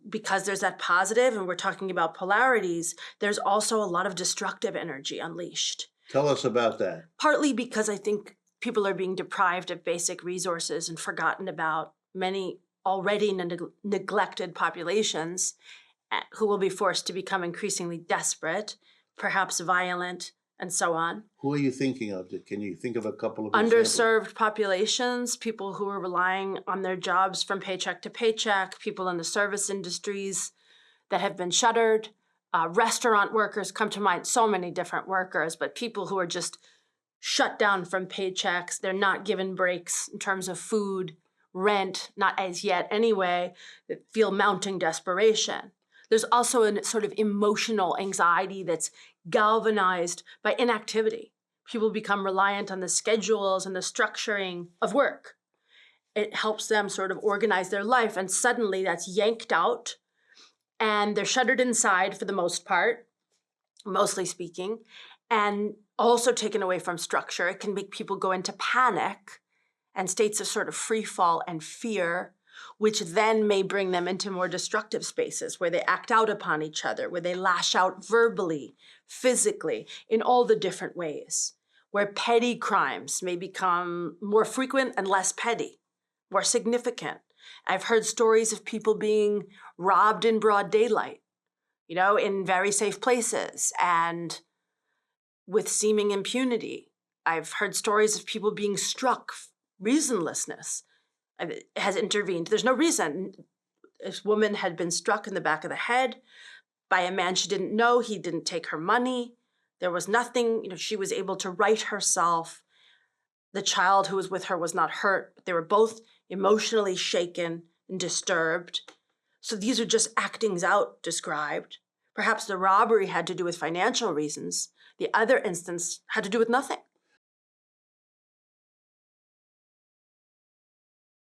because there's that positive and we're talking about polarities, there's also a lot of destructive energy unleashed. Tell us about that. Partly because I think people are being deprived of basic resources and forgotten about many already neglected populations who will be forced to become increasingly desperate, perhaps violent, and so on. Who are you thinking of? Can you think of a couple of examples? Underserved populations, people who are relying on their jobs from paycheck to paycheck, people in the service industries that have been shuttered, restaurant workers come to mind, so many different workers, but people who are just shut down from paychecks. They're not given breaks in terms of food, rent, not as yet anyway, that feel mounting desperation. There's also a sort of emotional anxiety that's galvanized by inactivity. People become reliant on the schedules and the structuring of work. It helps them sort of organize their life, and suddenly that's yanked out, and they're shuttered inside for the most part, mostly speaking, and also taken away from structure. It can make people go into panic and states of sort of free fall and fear, which then may bring them into more destructive spaces where they act out upon each other, where they lash out verbally, physically, in all the different ways, where petty crimes may become more frequent and less petty, more significant. I've heard stories of people being robbed in broad daylight, in very safe places and with seeming impunity. I've heard stories of people being struck. Reasonlessness has intervened. There's no reason. This woman had been struck in the back of the head by a man she didn't know. He didn't take her money. There was nothing, she was able to right herself. The child who was with her was not hurt, but they were both emotionally shaken and disturbed. So these are just actings out described. Perhaps the robbery had to do with financial reasons. The other instance had to do with nothing.